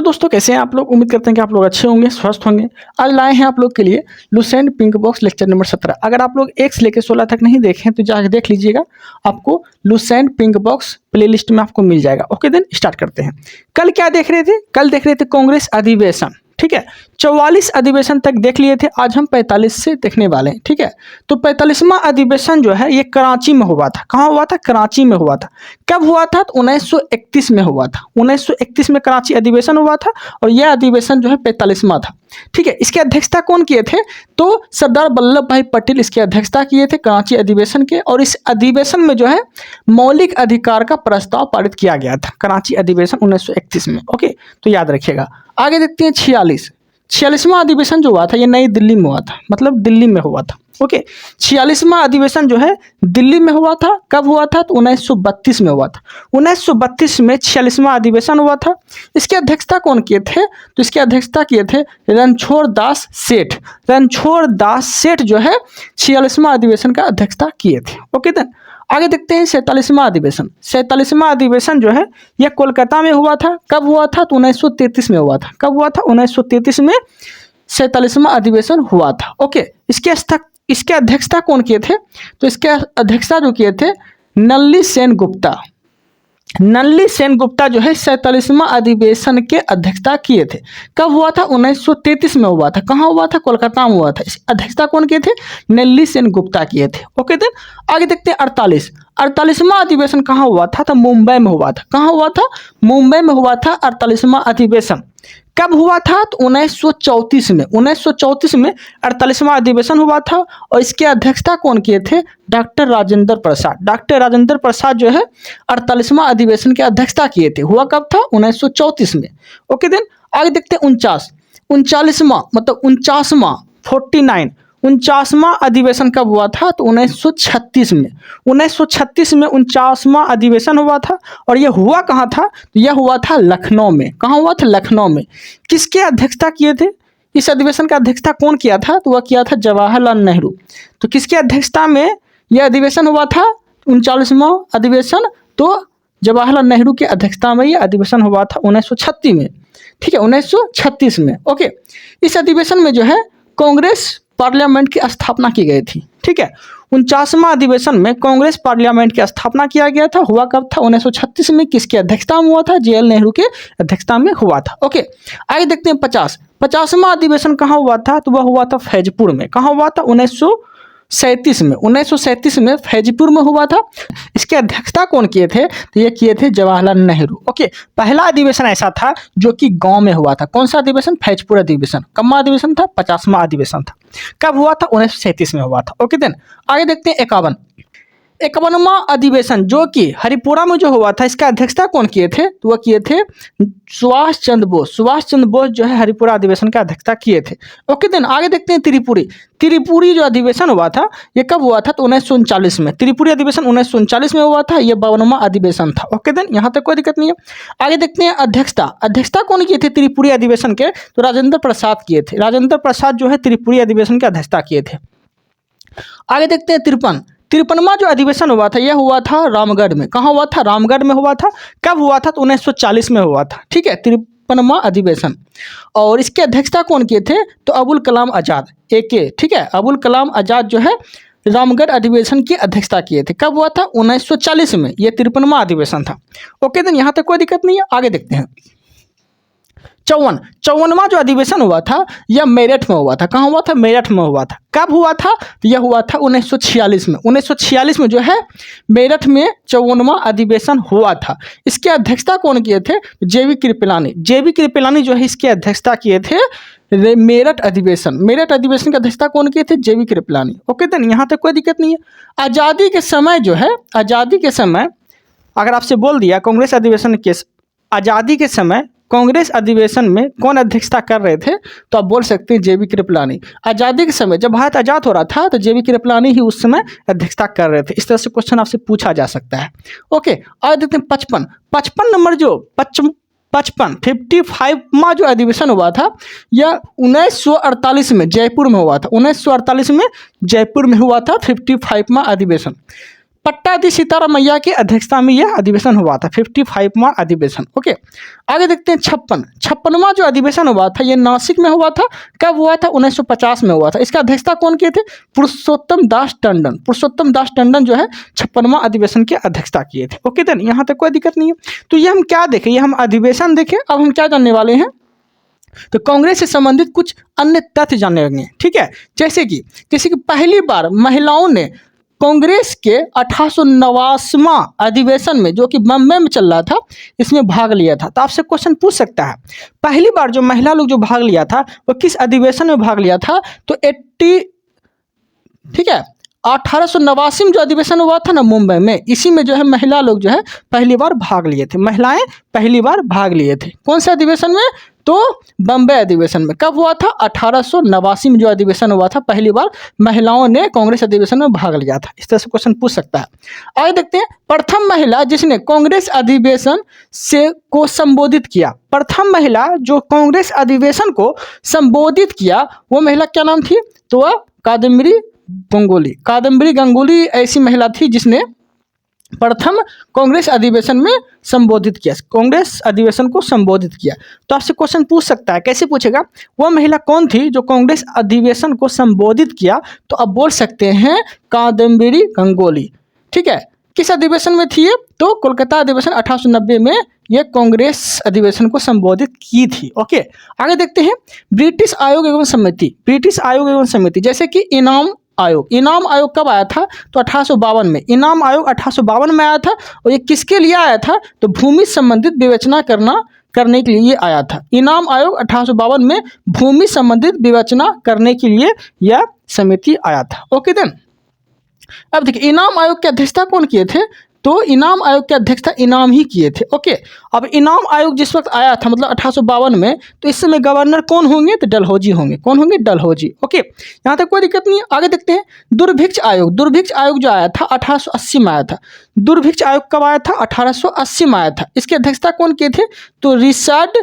दोस्तों, कैसे हैं आप लोग। उम्मीद करते हैं कि आप लोग अच्छे होंगे, स्वस्थ होंगे। आज लाए हैं आप लोग के लिए Lucent pink box lecture number 17। अगर आप लोग 1 से लेकर 16 तक नहीं देखें तो जाकर देख लीजिएगा, आपको लुसेंट पिंक बॉक्स प्लेलिस्ट में आपको मिल जाएगा। ओके देन स्टार्ट करते हैं। कल क्या देख रहे थे? कल देख रहे थे कांग्रेस अधिवेशन, ठीक है। 44 अधिवेशन तक देख लिए थे, आज हम 45 से देखने वाले हैं, ठीक है। तो 45वां अधिवेशन जो है ये कराची में हुआ था। कहाँ हुआ था? कराची में हुआ था। कब हुआ था? तो 1931 में हुआ था। 1931 में कराची अधिवेशन हुआ था और यह अधिवेशन जो है 45वां था, ठीक है। इसकी अध्यक्षता कौन किए थे? तो सरदार वल्लभ भाई पटेल इसकी अध्यक्षता किए थे कराची अधिवेशन के। और इस अधिवेशन में जो है मौलिक अधिकार का प्रस्ताव पारित किया गया था, कराची अधिवेशन 1931 में। ओके, तो याद रखिएगा। आगे देखते हैं 46वां अधिवेशन जो हुआ था ये नई दिल्ली में हुआ था, मतलब दिल्ली में हुआ था। ओके, 46वां अधिवेशन जो है दिल्ली में हुआ था। कब हुआ था? तो 1932 में हुआ था। 1932 में 46वां अधिवेशन हुआ था। इसकी अध्यक्षता कौन किए थे? तो इसकी अध्यक्षता किए थे रणछोड़ दास सेठ। रणछोड़ दास सेठ जो है 46वां अधिवेशन का अध्यक्षता किए थे। ओके देन आगे देखते हैं 47वां अधिवेशन। 47वां अधिवेशन जो है यह कोलकाता में हुआ था। कब हुआ था? तो 1933 में हुआ था। कब हुआ था? 1933 में 47वां अधिवेशन हुआ था। ओके, इसके अध्यक्षता कौन किए थे? तो इसके अध्यक्षता जो किए थे नल्ली सेन गुप्ता। नल्ली सेन गुप्ता जो है 47वां अधिवेशन के अध्यक्षता किए थे। कब हुआ था? 1933 में हुआ था। कहाँ हुआ था? कोलकाता में हुआ था। इस अध्यक्षता कौन किए थे? नल्ली सेन गुप्ता किए थे। ओके देन आगे देखते हैं 48वां अधिवेशन कहाँ हुआ था? तो मुंबई में हुआ था। कहाँ हुआ था? मुंबई में हुआ था 48वां अधिवेशन। कब हुआ था? तो 1934 में। 1934 में 48वां अधिवेशन हुआ था और इसकी अध्यक्षता कौन किए थे? डॉक्टर राजेंद्र प्रसाद। डॉक्टर राजेंद्र प्रसाद जो है 48वां अधिवेशन की अध्यक्षता किए थे। हुआ कब था? 1934 में। ओके देन आगे देखते हैं 49वां 49वां अधिवेशन कब हुआ था? तो 1936 में। 1936 में 49वां अधिवेशन हुआ था और यह हुआ कहाँ था? तो यह हुआ था लखनऊ में। कहाँ हुआ था? लखनऊ में। किसके अध्यक्षता किए थे? इस अधिवेशन का अध्यक्षता कौन किया था? तो वह किया था जवाहरलाल नेहरू। तो किसकी अध्यक्षता में यह अधिवेशन हुआ था? 39वां अधिवेशन तो जवाहरलाल नेहरू की अध्यक्षता में यह अधिवेशन हुआ था 1936 में, ठीक है। 1936 में। ओके, इस अधिवेशन में जो है कांग्रेस पार्लियामेंट की स्थापना की गई थी, ठीक है। 49वां अधिवेशन में कांग्रेस पार्लियामेंट की स्थापना किया गया था। हुआ कब था? 1936 में। किसकी अध्यक्षता में हुआ था? JL नेहरू के अध्यक्षता में हुआ था। ओके, आगे देखते हैं 50वां अधिवेशन कहाँ हुआ था? तो वह हुआ था फैजपुर में। कहाँ हुआ था? 1937 में। 1937 में फैजपुर में हुआ था। इसकी अध्यक्षता कौन किए थे? तो ये किए थे जवाहरलाल नेहरू। ओके, पहला अधिवेशन ऐसा था जो कि गांव में हुआ था। कौन सा अधिवेशन? फैजपुर अधिवेशन। कब अधिवेशन था? 50वां अधिवेशन था। कब हुआ था? 1937 में हुआ था। ओके देन आगे देखते हैं 51वां अधिवेशन जो कि हरिपुरा में जो हुआ था। इसका अध्यक्षता कौन किए थे? तो वह किए थे सुभाष चंद्र बोस। सुभाष चंद्र बोस जो है हरिपुरा अधिवेशन का अध्यक्षता किए थे। ओके देन आगे देखते हैं त्रिपुरी जो अधिवेशन हुआ था ये कब हुआ था? तो 1939 में। त्रिपुरी अधिवेशन 1939 में हुआ था। यह 52वां अधिवेशन था। ओके देन यहाँ तक कोई दिक्कत नहीं है। आगे देखते हैं अध्यक्षता कौन किए थे त्रिपुरी अधिवेशन के? तो राजेंद्र प्रसाद किए थे। राजेंद्र प्रसाद जो है त्रिपुरी अधिवेशन की अध्यक्षता किए थे। आगे देखते हैं 53वां जो अधिवेशन हुआ था यह हुआ था रामगढ़ में। कहाँ हुआ था? रामगढ़ में हुआ था। कब हुआ था? तो 1940 में हुआ था, ठीक है। 53वां अधिवेशन और इसके अध्यक्षता कौन किए थे? तो अबुल कलाम आज़ाद AK, ठीक है। अबुल कलाम आज़ाद जो है रामगढ़ अधिवेशन की अध्यक्षता किए थे। कब हुआ था? 1940 में। यह 53वां अधिवेशन था। ओके देन यहाँ तक कोई दिक्कत नहीं है। आगे देखते हैं 54वां जो अधिवेशन हुआ था यह मेरठ में हुआ था। कहाँ हुआ था? मेरठ में हुआ था। कब हुआ था? तो यह हुआ था 1946 में। 1946 में जो है मेरठ में 54वां अधिवेशन हुआ था। इसकी अध्यक्षता कौन किए थे? JV कृपलानी। JV कृपलानी जो है इसकी अध्यक्षता किए थे मेरठ अधिवेशन की अध्यक्षता कौन किए थे? JV कृपलानी। ओके देन यहाँ तक कोई दिक्कत नहीं है। आज़ादी के समय अगर आपसे बोल दिया कांग्रेस अधिवेशन के आज़ादी के समय कांग्रेस अधिवेशन में कौन अध्यक्षता कर रहे थे? तो आप बोल सकते हैं JV कृपलानी। आज़ादी के समय जब भारत आज़ाद हो रहा था तो JV कृपलानी ही उस समय अध्यक्षता कर रहे थे। इस तरह से क्वेश्चन आपसे पूछा जा सकता है। ओके, आगे देखते हैं 55 नंबर जो 55वां जो अधिवेशन हुआ था यह 1948 में जयपुर में हुआ था। 1948 में जयपुर में हुआ था 55वां अधिवेशन। पट्टाधी सीताराम मैया की अध्यक्षता में यह अधिवेशन हुआ था, 55वां अधिवेशन। ओके, आगे देखते हैं 56वां जो अधिवेशन हुआ था ये नासिक में हुआ था। कब हुआ था? 1950 में हुआ था। इसका अध्यक्षता कौन किए थे? पुरुषोत्तम दास टंडन। पुरुषोत्तम दास टंडन जो है 56वां अधिवेशन की अध्यक्षता किए थे। ओके देन, यहाँ तक कोई दिक्कत नहीं है। तो ये हम क्या देखें? ये हम अधिवेशन देखें। अब हम क्या जानने वाले हैं? तो कांग्रेस से संबंधित कुछ अन्य तथ्य जानने लगे, ठीक है। जैसे कि पहली बार महिलाओं ने कांग्रेस के 1889वां अधिवेशन में, जो कि बम्बई में चल रहा था, इसमें भाग लिया था। तो आपसे क्वेश्चन पूछ सकता है, पहली बार जो महिला लोग जो भाग लिया था वो किस अधिवेशन में भाग लिया था? तो 1889 में जो अधिवेशन हुआ था ना मुंबई में, इसी में जो है महिला लोग जो है पहली बार भाग लिए थे। महिलाएं पहली बार भाग लिए थे। कौन से अधिवेशन में? तो बम्बई अधिवेशन में। कब हुआ था? 1889 में जो अधिवेशन हुआ था, पहली बार महिलाओं ने कांग्रेस अधिवेशन में भाग लिया था। इस तरह से क्वेश्चन पूछ सकता है। आगे देखते हैं, प्रथम महिला जिसने कांग्रेस अधिवेशन से को संबोधित किया। प्रथम महिला जो कांग्रेस अधिवेशन को संबोधित किया, वो महिला क्या नाम थी? तो वह कादम्बरी गंगुली ऐसी महिला थी जिसने प्रथम कांग्रेस अधिवेशन में संबोधित किया, कांग्रेस अधिवेशन को संबोधित किया। तो आपसे क्वेश्चन पूछ सकता है, कैसे पूछेगा? वह महिला कौन थी जो कांग्रेस अधिवेशन को संबोधित किया? तो आप बोल सकते हैं कादम्बरी गंगुली, ठीक है। किस अधिवेशन में थी ये? तो कोलकाता अधिवेशन 1890 में ये कांग्रेस अधिवेशन को संबोधित की थी। ओके, आगे देखते हैं, ब्रिटिश आयोग एवं समिति, जैसे कि इनाम आयोग कब आया था? तो 1852 में। इनाम आयोग 1852 में आया था, और ये किसके लिए आया था? तो भूमि संबंधित विवेचना करने के लिए आया था। इनाम आयोग 1852 में भूमि संबंधित विवेचना करने के लिए यह समिति आया था। ओके देन, अब देखिए इनाम आयोग की अध्यक्षता कौन किए थे? तो इनाम आयोग की अध्यक्षता इनाम ही किए थे। ओके, अब इनाम आयोग जिस वक्त आया था, मतलब 1852 में, तो इस समय गवर्नर कौन होंगे? तो डलहौजी होंगे। कौन होंगे? डलहौजी। ओके, यहाँ तक कोई दिक्कत नहीं है। आगे देखते हैं, दुर्भिक्ष आयोग जो आया था 1880 में आया था। दुर्भिक्ष आयोग कब आया था? 1880 में आया था। इसकी अध्यक्षता कौन किए थे? तो रिचर्ड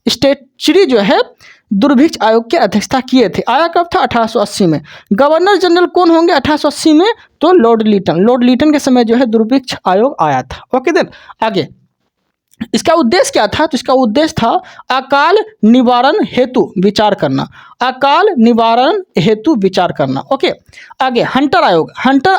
स्टेचरी जो है दुर्भिक्ष आयोग की अध्यक्षता किए थे। आया कब था? 1880 में। गवर्नर जनरल कौन होंगे 1880 में? तो लॉर्ड लीटन के समय जो है दुर्भिक्ष आयोग आया था। ओके देन, आगे इसका उद्देश्य क्या था? तो इसका उद्देश्य था अकाल निवारण हेतु विचार करना। ओके, आगे हंटर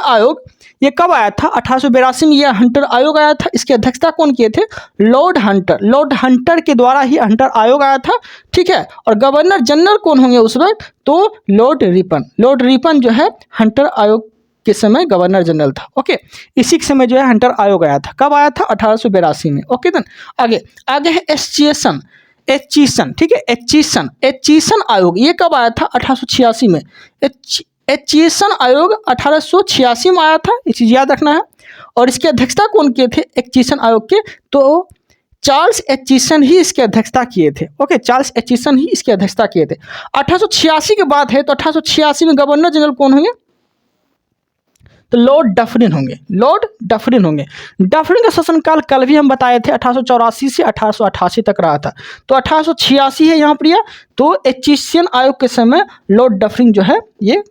आयोग ये कब आया था? 1882 में यह हंटर आयोग आया था। इसकी अध्यक्षता कौन किए थे? लॉर्ड हंटर के द्वारा ही हंटर आयोग आया था, ठीक है। और गवर्नर जनरल कौन होंगे उस वक्त? तो लॉर्ड रिपन जो है हंटर आयोग के समय गवर्नर जनरल था। ओके, इसी के समय जो है हंटर आयोग आया था। कब आया था? 1882 में। ओके देन, आगे है एचचीसन, ठीक है। एचचीसन आयोग ये कब आया था? 1886 में। एचचीसन आयोग 1886 में आया था, ये चीज़ याद रखना है। और इसकी अध्यक्षता कौन किए थे एचचीसन आयोग के? तो चार्ल्स एचचीसन ही इसकी अध्यक्षता किए थे। ओके, चार्ल्स एचचीसन ही इसकी अध्यक्षता किए थे। 1886 की बात है तो 1886 में गवर्नर जनरल कौन होंगे? तो लॉर्ड डफरिन होंगे। डफरिन का शासनकाल कल भी हम बताए थे, 1884 से 1888 तक रहा था। तो 1886 है यहाँ पर। तो एचचीसन आयोग के समय लॉर्ड डफरिन जो है ये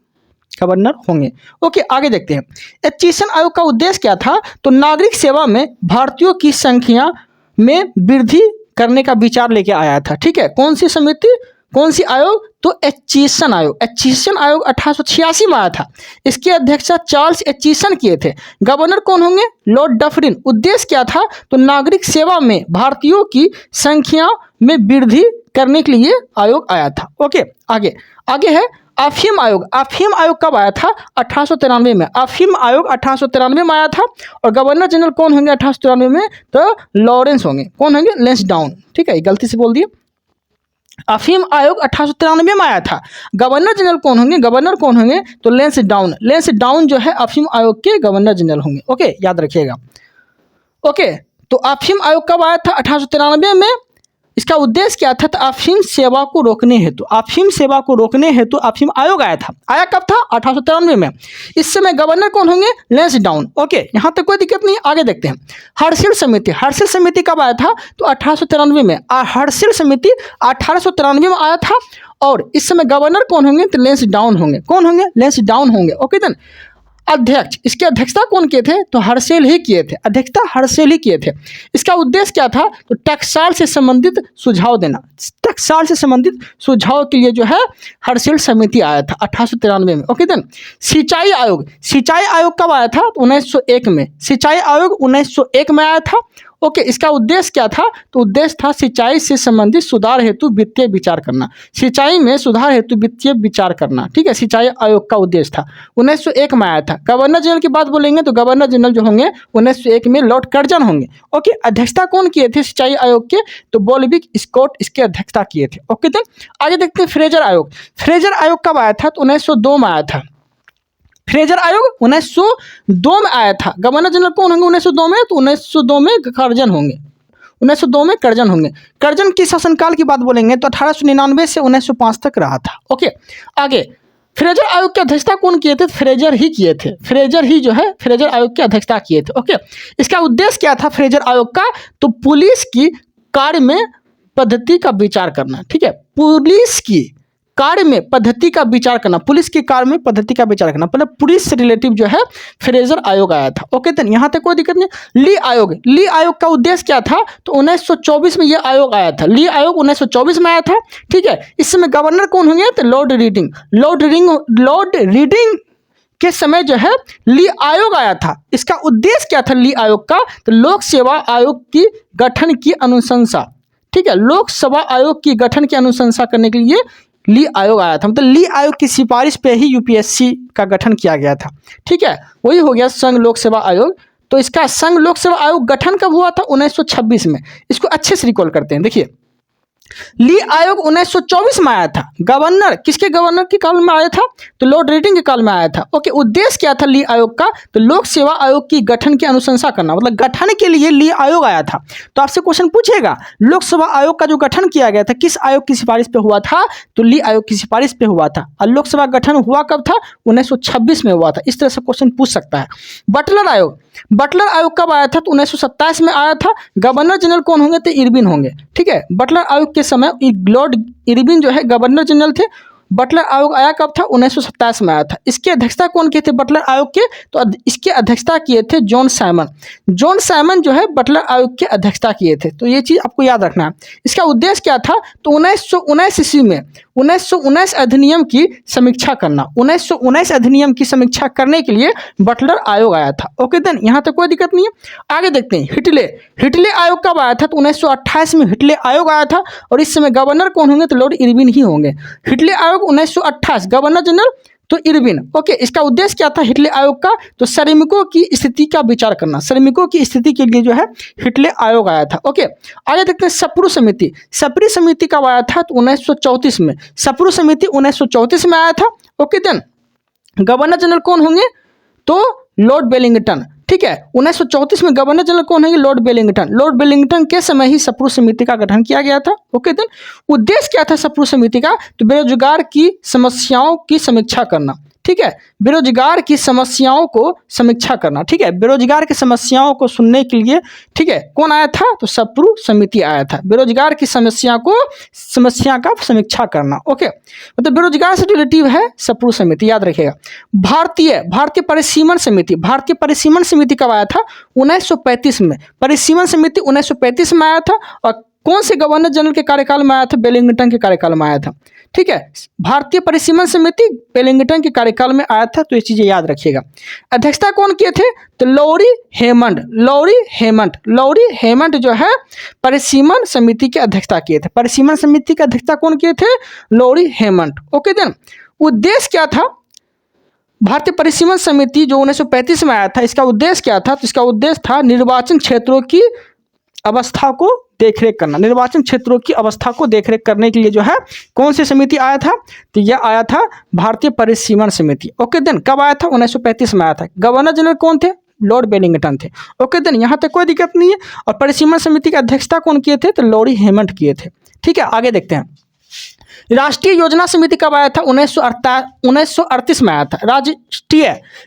गवर्नर होंगे। ओके, आगे देखते हैं, एचचीसन आयोग का उद्देश्य क्या था? तो नागरिक सेवा में भारतीयों की संख्या में वृद्धि करने का विचार लेके आया था, ठीक है। कौन सी समिति, कौन सी आयोग? तो एचचीसन आयोग 1886 में आया था। इसकी अध्यक्षता चार्ल्स एचचीसन किए थे। गवर्नर कौन होंगे? Lord Dufferin. उद्देश्य क्या था? तो नागरिक सेवा में भारतीयों की संख्या में वृद्धि करने के लिए आयोग आया था। ओके, आगे है अफीम आयोग कब आया था? 1893 में। अफीम आयोग 1893 में आया था। और गवर्नर जनरल कौन होंगे 1893 में? तो लॉरेंस होंगे। कौन होंगे? लेंसडाउन, ठीक है, गलती से बोल दिए। अफीम आयोग 1893 में आया था। गवर्नर जनरल कौन होंगे? तो लेंसडाउन जो है अफीम आयोग के गवर्नर जनरल होंगे। ओके, याद रखिएगा। ओके, तो अफीम आयोग कब आया था? 1893 में। इसका उद्देश्य क्या था? तो अफीम सेवा को रोकने हेतु अफीम आयोग आया था। आया कब था? 1893 में। इस समय गवर्नर कौन होंगे? लेंसडाउन। ओके, यहाँ तक कोई दिक्कत नहीं। आगे देखते हैं, हर्षिल समिति कब आया था? तो 1893 में। हर्षिल समिति 1893 में आया था। और इस समय गवर्नर कौन होंगे? तो लेंस डाउन होंगे। कौन होंगे? लेंस डाउन होंगे। ओके देन अध्यक्ष, इसकी अध्यक्षता कौन किए थे? तो हर्षेल ही किए थे। अध्यक्षता हर्षेल ही किए थे। इसका उद्देश्य क्या था? तो टकसाल से संबंधित सुझाव देना। टकसाल से संबंधित सुझाव के लिए जो है हर्षेल समिति आया था 1893 में। ओके देन सिंचाई आयोग, सिंचाई आयोग कब आया था? तो 1901 में। सिंचाई आयोग 1901 में आया था। ओके इसका उद्देश्य क्या था? तो उद्देश्य था सिंचाई से संबंधित सुधार हेतु वित्तीय विचार करना। सिंचाई में सुधार हेतु वित्तीय विचार करना, ठीक है, सिंचाई आयोग का उद्देश्य था। 1901 में आया था। गवर्नर जनरल की बात बोलेंगे तो गवर्नर जनरल जो होंगे 1901 में लॉर्ड कर्जन होंगे। ओके अध्यक्षता कौन किए थे सिंचाई आयोग के? तो बॉलविक स्कॉट इसकी अध्यक्षता किए थे। ओके देन आगे देखते हैं फ्रेजर आयोग। फ्रेजर आयोग कब आया था? तो 1902 में आया था। फ्रेजर आयोग 1902 में आया था। गवर्नर जनरल कौन होंगे 1902 में? तो 1902 में कर्जन होंगे। 1902 में कर्जन होंगे। कर्जन की शासनकाल की बात बोलेंगे तो 1899 से 1905 तक रहा था। ओके आगे फ्रेजर आयोग की अध्यक्षता कौन किए थे? फ्रेजर ही किए थे। फ्रेजर ही जो है फ्रेजर आयोग की अध्यक्षता किए थे। ओके इसका उद्देश्य क्या था फ्रेजर आयोग का? तो पुलिस की कार्य में पद्धति का विचार करना, ठीक है, पुलिस की कार्य में पद्धति का विचार करना, पुलिस के कार्य में पद्धति का विचार करना, मतलब पुलिस से रिलेटिव जो है फ्रेजर आयोग आया था। ओके देन यहाँ तक कोई दिक्कत नहीं। ली आयोग, ली आयोग का उद्देश्य क्या था? तो 1924 में यह आयोग आया था। ली आयोग 1924 में आया था, ठीक है। इस समय गवर्नर कौन होंगे? तो लॉर्ड रीडिंग। लॉर्ड रीडिंग के समय जो है ली आयोग आया था। इसका उद्देश्य क्या था ली आयोग का? तो लोक सेवा आयोग की गठन की अनुशंसा, ठीक है, लोक सेवा आयोग की गठन की अनुशंसा करने के लिए ली आयोग आया था। मतलब ली आयोग की सिफारिश पे ही यूपीएससी का गठन किया गया था, ठीक है, वही हो गया संघ लोक सेवा आयोग। तो इसका संघ लोक सेवा आयोग गठन कब हुआ था? 1926 में। इसको अच्छे से रिकॉल करते हैं। देखिए ली आयोग 1924 में आया था। गवर्नर किसके गवर्नर के काल में आया था? तो लॉर्ड रीडिंग के काल में आया था। ओके उद्देश्य क्या था ली आयोग का? तो लोक सेवा आयोग की गठन की अनुशंसा करना, मतलब गठन के लिए ली आयोग आया था। तो आपसे क्वेश्चन पूछेगा लोक सेवा आयोग का जो गठन किया गया था किस आयोग की सिफारिश पे हुआ था? तो ली आयोग की सिफारिश पे हुआ था। और लोक सेवा गठन हुआ कब था? 1926 में हुआ था। इस तरह से क्वेश्चन पूछ सकता है। बटलर आयोग, बटलर आयोग कब आया था? तो 1927 में आया था। गवर्नर जनरल कौन होंगे? तो इरविन होंगे, ठीक है। बटलर आयोग के समय लॉर्ड इरविन जो है गवर्नर जनरल थे। बटलर आयोग आया कब था? 1927 में आया था। इसकी अध्यक्षता कौन किए थे बटलर आयोग के? तो इसकी अध्यक्षता किए थे जॉन साइमन। जॉन साइमन जो है बटलर आयोग की अध्यक्षता किए थे। तो ये चीज़ आपको याद रखना है। इसका उद्देश्य क्या था? तो 1919 ईस्वी में 1919 अधिनियम की समीक्षा करना। 1919 अधिनियम की समीक्षा करने के लिए बटलर आयोग आया था। ओके देन यहाँ तक कोई दिक्कत नहीं है। आगे देखते हैं हिटले। हिटले आयोग कब आया था? तो 1928 में हिटले आयोग आया था। और इस समय गवर्नर कौन होंगे? तो लॉर्ड इरविन ही होंगे। हिटले आयोग 1928, गवर्नर जनरल तो इरविन। ओके इसका उद्देश्य क्या था हिटले आयोग का? तो श्रमिकों की स्थिति का विचार करना। श्रमिकों की स्थिति के लिए जो है हिटले आयोग आया था। ओके आगे देखते हैं सप्रू समिति। सप्रू समिति कब आया था? तो 1934 में। सप्रू समिति 1934 में आया था। ओके देन गवर्नर जनरल कौन होंगे? तो लॉर्ड वेलिंगटन, ठीक है। 1934 में गवर्नर जनरल कौन है? Lord Wellington. लॉर्ड वेलिंगटन के समय ही सप्रू समिति का गठन किया गया था। ओके देन उद्देश्य क्या था सप्रू समिति का? तो बेरोजगार की समस्याओं की समीक्षा करना, ठीक है, बेरोजगार की समस्याओं को समीक्षा करना, ठीक है, बेरोजगार की समस्याओं को सुनने के लिए, ठीक है, कौन आया था? तो सप्रू समिति आया था। बेरोजगार की समस्या का समीक्षा करना। ओके मतलब बेरोजगार से रिलेटिव है सप्रू समिति, याद रखिएगा। भारतीय परिसीमन समिति। भारतीय परिसीमन समिति कब आया था? 1935 में। परिसीमन समिति 1935 में आया था। और कौन से गवर्नर जनरल के कार्यकाल में आया था? वेलिंगटन के कार्यकाल में आया था, ठीक है। भारतीय परिसीमन समिति वेलिंगटन के कार्यकाल में आया था। तो ये चीजें याद रखिएगा। अध्यक्षता कौन किए थे? तो लॉरी हेमंड जो है परिसीमन समिति की अध्यक्षता किए थे। परिसीमन समिति की अध्यक्षता कौन किए थे? Lorry Hammond. ओके देन उद्देश्य क्या था? भारतीय परिसीमन समिति जो 1935 में आया था, इसका उद्देश्य क्या था? तो इसका उद्देश्य था निर्वाचन क्षेत्रों की अवस्था को देखरेख करना। निर्वाचन क्षेत्रों की अवस्था को देखरेख करने के लिए जो है कौन सी समिति आया था? तो यह आया था भारतीय परिसीमन समिति। ओके देन कब आया था? 1935 में आया था। गवर्नर जनरल कौन थे? लॉर्ड वेलिंगटन थे। ओके देन यहाँ तक कोई दिक्कत नहीं है। और परिसीमन समिति की अध्यक्षता कौन किए थे? तो लॉरी हेमंड किए थे, ठीक है। आगे देखते हैं राष्ट्रीय योजना समिति कब आया था? 1938 में आया था।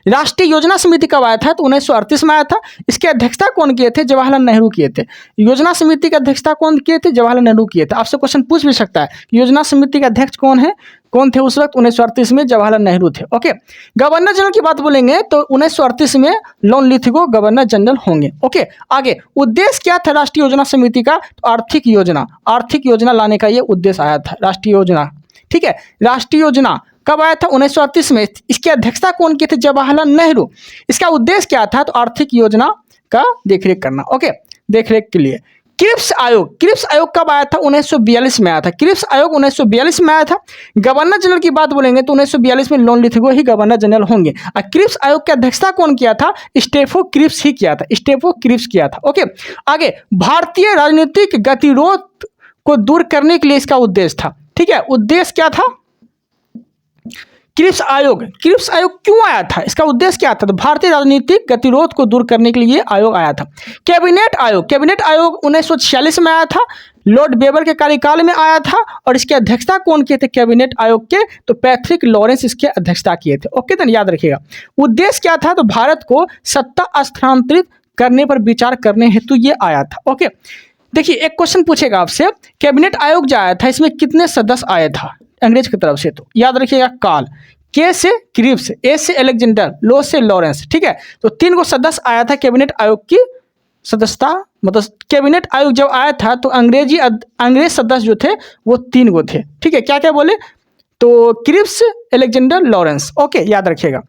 राष्ट्रीय योजना समिति कब आया था? तो 1938 में आया था। इसकी अध्यक्षता कौन किए थे? जवाहरलाल नेहरू किए थे। योजना समिति की अध्यक्षता कौन किए थे? जवाहरलाल नेहरू किए थे। आपसे क्वेश्चन पूछ भी सकता है कि योजना समिति के अध्यक्ष कौन थे उस वक्त? 1938 में जवाहरलाल नेहरू थे। ओके, गवर्नर जनरल की बात बोलेंगे तो 1938 में लॉर्ड लिथगो गवर्नर जनरल होंगे। ओके, आगे उद्देश्य क्या था राष्ट्रीय योजना समिति का? तो आर्थिक योजना लाने का ये उद्देश्य आया था, राष्ट्रीय योजना। ठीक है, राष्ट्रीय योजना कब आया था? 1938 में। इसकी अध्यक्षता कौन किए थे? जवाहरलाल नेहरू। इसका उद्देश्य क्या था? तो आर्थिक योजना का देखरेख करना। ओके, देखरेख के लिए। क्रिप्स आयोग कब आया था? 1942 में आया था। क्रिप्स आयोग 1942 में आया था। गवर्नर जनरल की बात बोलेंगे तो 1942 में लॉर्ड लिथगो ही गवर्नर जनरल होंगे। और क्रिप्स आयोग की अध्यक्षता कौन किया था? स्टेफो क्रिप्स ही किया था। ओके, आगे भारतीय राजनीतिक गतिरोध को दूर करने के लिए इसका उद्देश्य था। ठीक है, उद्देश्य क्या था? क्रिप्स आयोग क्यों आया था? इसका उद्देश्य क्या था? तो भारतीय राजनीतिक गतिरोध को दूर करने के लिए आयोग आया था। कैबिनेट आयोग 1946 में आया था। लॉर्ड बेबर के कार्यकाल में आया था। और इसकी अध्यक्षता कौन किए थे कैबिनेट आयोग के? तो पैट्रिक लॉरेंस इसके अध्यक्षता किए थे। ओके, तो याद रखिएगा उद्देश्य क्या था? तो भारत को सत्ता स्थानांतरित करने पर विचार करने हेतु ये आया था। ओके, देखिए एक क्वेश्चन पूछेगा आपसे, कैबिनेट आयोग जो आया था इसमें कितने सदस्य आए था अंग्रेज की तरफ से? तो याद रखिएगा काल, के से क्रिप्स, ए से अलेक्जेंडर, लो से लॉरेंस। ठीक है, तो 3 गो सदस्य आया था कैबिनेट आयोग की सदस्यता। मतलब कैबिनेट आयोग जब आया था तो अंग्रेज सदस्य जो थे वो 3 गो थे। ठीक है, क्या क्या बोले? तो क्रिप्स, अलेक्जेंडर, लॉरेंस। ओके, याद रखिएगा।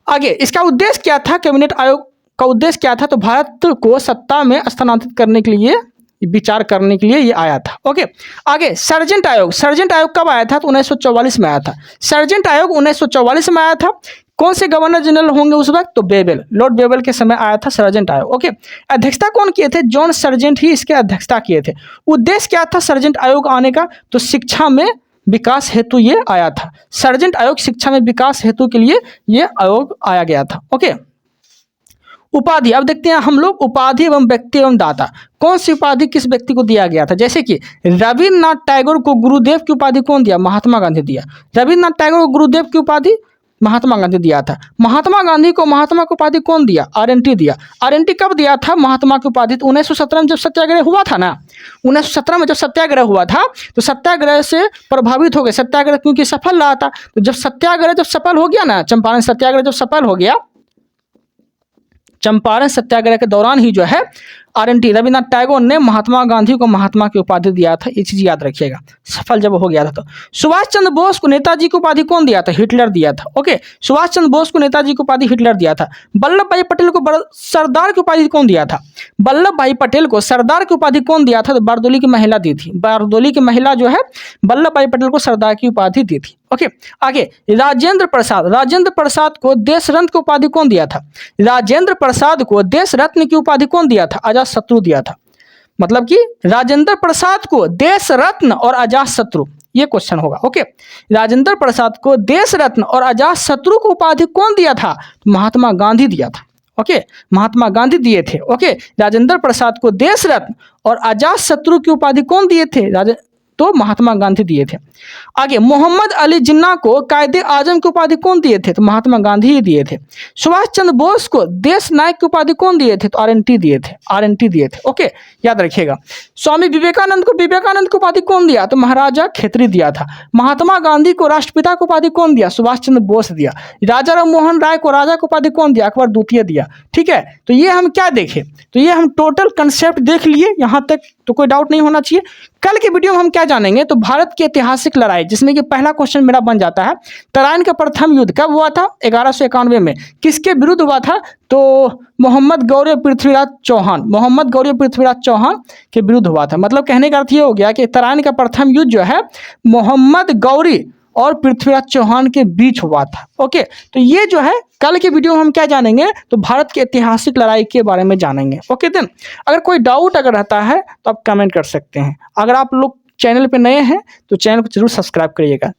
आगे इसका उद्देश्य क्या था? कैबिनेट आयोग का उद्देश्य क्या था? तो भारत को सत्ता में स्थानांतरित करने के लिए विचार करने के लिए ये आया था। ओके, आगे सर्जेंट आयोग कब आया था? तो 1944 में आया था। सर्जेंट आयोग 1944 में आया था। कौन से गवर्नर जनरल होंगे उस वक्त? तो बेबल, लॉर्ड बेबल के समय आया था सर्जेंट आयोग। ओके, अध्यक्षता कौन किए थे? जॉन सर्जेंट ही इसके अध्यक्षता किए थे। उद्देश्य क्या था सर्जेंट आयोग आने का? तो शिक्षा में विकास हेतु ये आया था। सर्जेंट आयोग शिक्षा में विकास हेतु के लिए ये आयोग आया गया था। ओके, उपाधि, अब देखते हैं हम लोग उपाधि एवं व्यक्ति एवं दाता। कौन सी उपाधि किस व्यक्ति को दिया गया था? जैसे कि रविन्द्रनाथ टैगोर को गुरुदेव की उपाधि कौन दिया? महात्मा गांधी दिया। रविन्द्रनाथ टैगोर को गुरुदेव की उपाधि महात्मा गांधी दिया था। महात्मा गांधी को महात्मा की उपाधि कौन दिया? आरएनटी दिया। आरएनटी कब दिया था महात्मा की उपाधि? 1917 में जब सत्याग्रह हुआ था ना, 1917 में जब सत्याग्रह हुआ था तो सत्याग्रह से प्रभावित हो गए। सत्याग्रह क्योंकि सफल रहा था, तो जब सत्याग्रह जब सफल हो गया ना, चंपारण सत्याग्रह जब सफल हो गया, चंपारण सत्याग्रह के दौरान ही जो है आरएनटी रविन्द्रनाथ टैगोर ने महात्मा गांधी को महात्मा की उपाधि दिया था। ये चीज याद रखिएगा, सफल जब हो गया था। तो सुभाष चंद्र बोस को नेताजी की उपाधि कौन दिया था? हिटलर दिया था। ओके, सुभाष चंद्र बोस को नेताजी की उपाधि हिटलर दिया था। वल्लभ भाई पटेल को सरदार की उपाधि कौन दिया था? वल्लभ भाई पटेल को सरदार की उपाधि कौन दिया था? तो बारदोली की महिला दी थी। बारदोली की महिला जो है वल्लभ भाई पटेल को सरदार की उपाधि दी थी। ओके, आगे राजेंद्र प्रसाद को देश रत्न की उपाधि कौन दिया था? राजेंद्र प्रसाद को देश रत्न की उपाधि कौन दिया था? अजात शत्रु दिया था। मतलब कि राजेंद्र प्रसाद को देश रत्न और अजात शत्रु, ये क्वेश्चन होगा। ओके, राजेंद्र प्रसाद को देश रत्न और अजात शत्रु को उपाधि कौन दिया था? महात्मा गांधी दिया था। ओके, महात्मा गांधी दिए थे। ओके, राजेंद्र प्रसाद को देश रत्न और अजात शत्रु की उपाधि कौन दिए थे? तो महात्मा गांधी दिए थे। आगे मोहम्मद अली जिन्ना को कायदे आजम की उपाधि कौन दिए थे? तो महात्मा गांधी ही दिए थे। सुभाष चंद्र बोस को देश नायक की उपाधि कौन दिए थे? तो आरएनटी दिए थे। ओके, याद रखिएगा। स्वामी विवेकानंद को विवेकानंद की उपाधि कौन दिया? तो महाराजा खेतरी दिया था। महात्मा गांधी को राष्ट्रपिता की उपाधि कौन दिया? सुभाष चंद्र बोस दिया। राजा राम मोहन राय को राजा की उपाधि कौन दिया? अकबर द्वितीय दिया। ठीक है, तो ये हम क्या देखे? तो ये हम टोटल कंसेप्ट देख लिए, यहाँ तक तो कोई डाउट नहीं होना चाहिए। कल के वीडियो में हम क्या जानेंगे? तो भारत की ऐतिहासिक लड़ाई, जिसमें कि पहला क्वेश्चन मेरा बन जाता है, तराइन का प्रथम युद्ध कब हुआ था? 1191 में। किसके विरुद्ध हुआ था? तो मोहम्मद गौरी पृथ्वीराज चौहान के विरुद्ध हुआ था। मतलब कहने का अर्थ ये हो गया कि तराइन का प्रथम युद्ध जो है मोहम्मद गौरी और पृथ्वीराज चौहान के बीच हुआ था। ओके, तो ये जो है कल के वीडियो में हम क्या जानेंगे? तो भारत की ऐतिहासिक लड़ाई के बारे में जानेंगे। ओके देन, अगर कोई डाउट अगर रहता है तो आप कमेंट कर सकते हैं। अगर आप लोग चैनल पे नए हैं तो चैनल को जरूर सब्सक्राइब करिएगा।